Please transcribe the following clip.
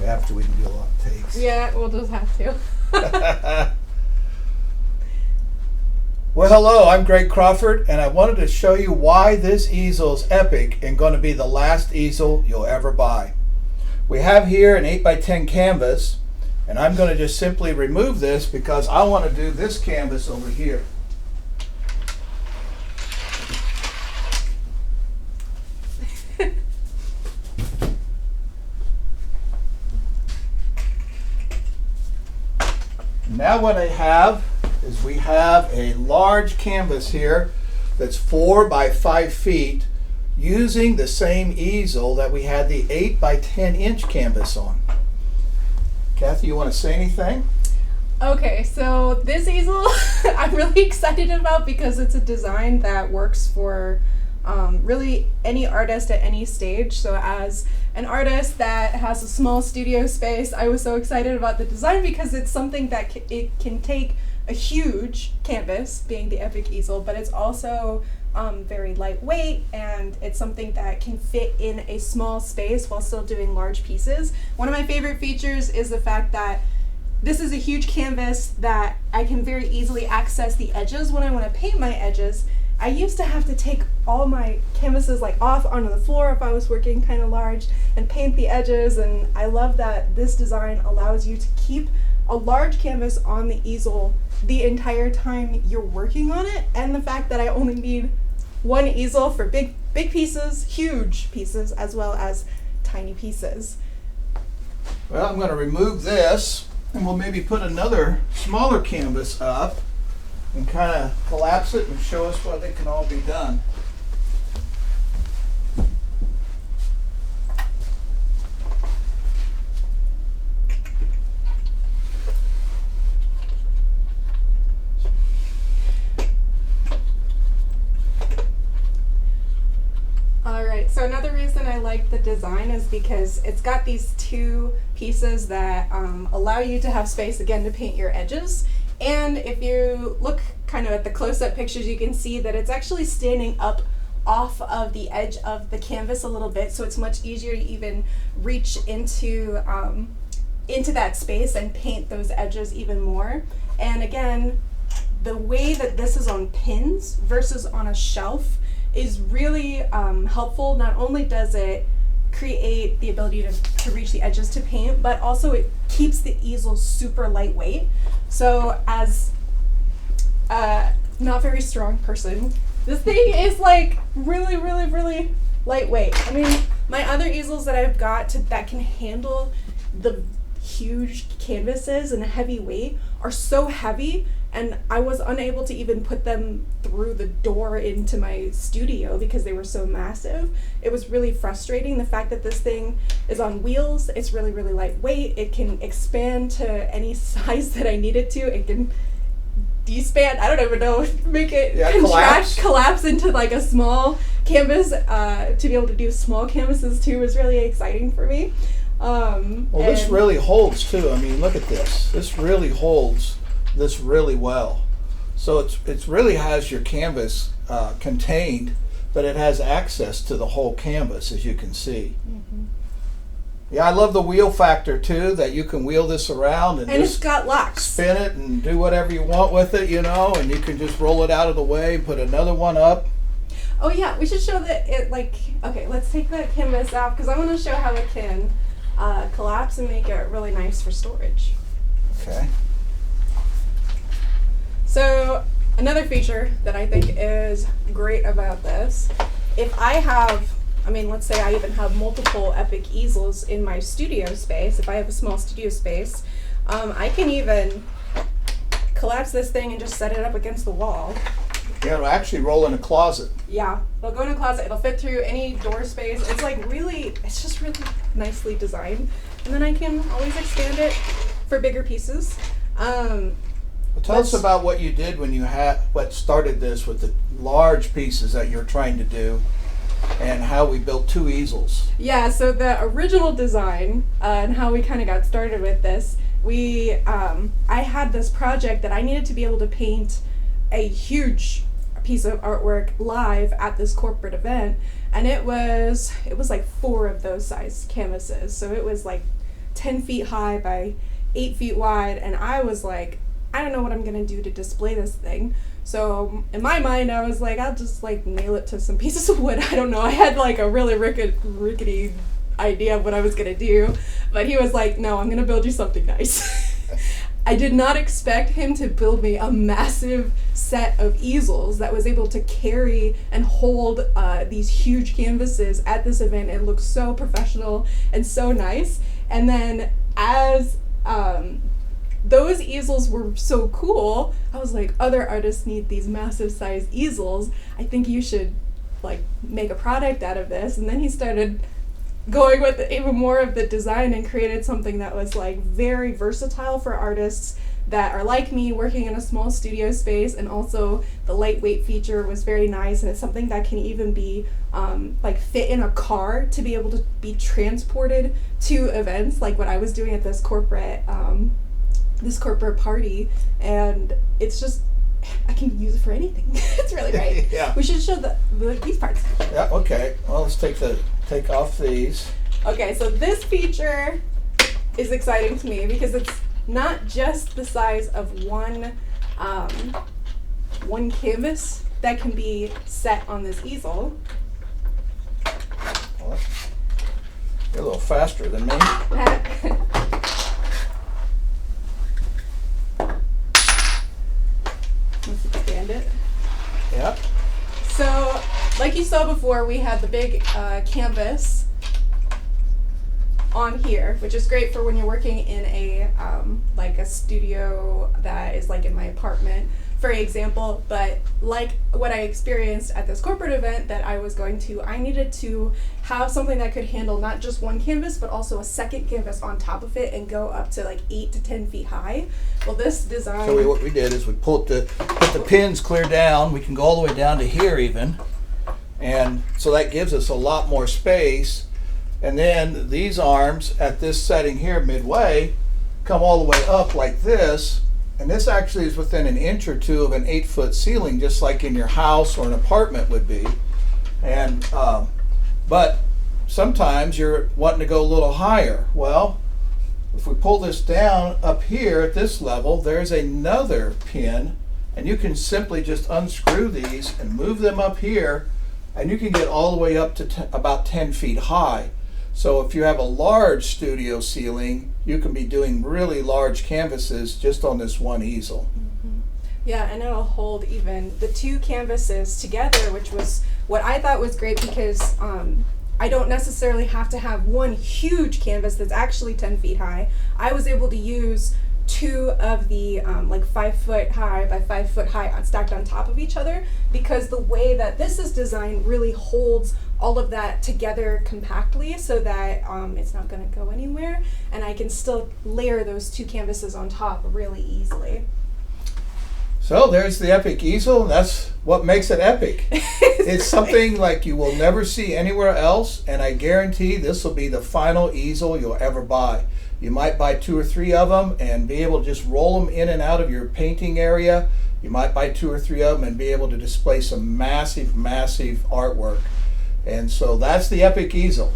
after we can do a lot of takes. Yeah, we'll just have to. Well, hello, I'm Greg Crawford, and I wanted to show you why this easel is epic and going to be the last easel you'll ever buy. We have here an 8x10 canvas, and I'm going to just simply remove this because I want to do this canvas over here. Now what I have is we have a large canvas here that's 4 by 5 feet using the same easel that we had the 8x10 canvas on. Kathy, you want to say anything? Okay, so this easel I'm really excited about because it's a design that works for really any artist at any stage. So as an artist that has a small studio space, I was so excited about the design because it's something that it can take a huge canvas, being the Epic Easel, but it's also very lightweight, and it's something that can fit in a small space while still doing large pieces. One of my favorite features is the fact that this is a huge canvas that I can very easily access the edges when I want to paint my edges. I used to have to take all my canvases like off onto the floor if I was working kind of large and paint the edges, and I love that this design allows you to keep a large canvas on the easel the entire time you're working on it, and the fact that I only need one easel for big pieces, huge pieces, as well as tiny pieces. Well, I'm going to remove this, and we'll maybe put another smaller canvas up and kind of collapse it and show us what it can all be done. Alright, so another reason I like the design is because it's got these two pieces that allow you to have space again to paint your edges. And if you look kind of at the close-up pictures, you can see that it's actually standing up off of the edge of the canvas a little bit, so it's much easier to even reach into that space and paint those edges even more. And again, the way that this is on pins versus on a shelf is really helpful. Not only does it create the ability to reach the edges to paint, but also it keeps the easel super lightweight. So as a not very strong person, this thing is like really lightweight. I mean, my other easels that I've got that can handle the huge canvases and heavy weight are so heavy, and I was unable to even put them through the door into my studio because they were so massive. It was really frustrating. The fact that this thing is on wheels, it's really lightweight. It can expand to any size that I need it to. It can despan, I don't even know, make it collapse into like a small canvas. To be able to do small canvases too was really exciting for me. Well, this really holds too. I mean, look at this. This really holds this really well. So it's really has your canvas contained, but it has access to the whole canvas, as you can see. Mm-hmm. Yeah, I love the wheel factor too, that you can wheel this around and it's got locks. Spin it and do whatever you want with it, you know, and you can just roll it out of the way and put another one up. Oh yeah, we should show that it okay, let's take that canvas off because I want to show how it can collapse and make it really nice for storage. Okay. So another feature that I think is great about this, if I have, let's say I even have multiple Epic easels in my studio space, if I have a small studio space, I can even collapse this thing and just set it up against the wall. Yeah, it'll actually roll in a closet. Yeah, it'll go in a closet, it'll fit through any door space. It's it's just really nicely designed. And then I can always expand it for bigger pieces. Tell us about what you did when you what started this with the large pieces that you're trying to do, and how we built 2 easels. Yeah, so the original design and how we kind of got started with this, I had this project that I needed to be able to paint a huge piece of artwork live at this corporate event, and it was like 4 of those size canvases, so it was like 10 feet high by 8 feet wide, and I was like, I don't know what I'm gonna do to display this thing. So in my mind, I was like, I'll just like nail it to some pieces of wood. I don't know. I had like a really rickety idea of what I was gonna do, but he was like, no, I'm gonna build you something nice. I did not expect him to build me a massive set of easels that was able to carry and hold these huge canvases at this event. It looked so professional and so nice. And then as those easels were so cool, I was like, other artists need these massive size easels. I think you should like make a product out of this. And then he started going with even more of the design and created something that was like very versatile for artists that are like me, working in a small studio space, and also the lightweight feature was very nice, and it's something that can even be like fit in a car to be able to be transported to events, like what I was doing at this corporate party, and it's just, I can use it for anything. It's really great. Yeah. We should show these parts. Yeah, okay. Well, let's take off these. Okay, so this feature is exciting to me because it's not just the size of one canvas that can be set on this easel. Well, you're a little faster than me. Let's expand it. Yeah. So, like you saw before, we had the big canvas on here, which is great for when you're working in a like a studio that is like in my apartment, for example. But like what I experienced at this corporate event that I was going to, I needed to have something that could handle not just one canvas, but also a second canvas on top of it and go up to like 8 to 10 feet high. Well, this design... So what we did is we put the pins clear down. We can go all the way down to here even. And so that gives us a lot more space. And then these arms at this setting here midway come all the way up like this. And this actually is within an inch or two of an 8-foot ceiling, just like in your house or an apartment would be. And but sometimes you're wanting to go a little higher. Well, if we pull this down up here at this level, there's another pin, and you can simply just unscrew these and move them up here, and you can get all the way up to about 10 feet high. So if you have a large studio ceiling, you can be doing really large canvases just on this one easel. Mm-hmm. Yeah, and it'll hold even the two canvases together, which was what I thought was great because I don't necessarily have to have one huge canvas that's actually 10 feet high. I was able to use two of the like 5 foot high by 5 foot high stacked on top of each other, because the way that this is designed really holds all of that together compactly so that it's not going to go anywhere, and I can still layer those two canvases on top really easily. So there's the Epic Easel, and that's what makes it epic. It's something like you will never see anywhere else, and I guarantee this will be the final easel you'll ever buy. You might buy 2 or 3 of them and be able to just roll them in and out of your painting area. You might buy 2 or 3 of them and be able to display some massive, massive artwork. And so that's the Epic Easel.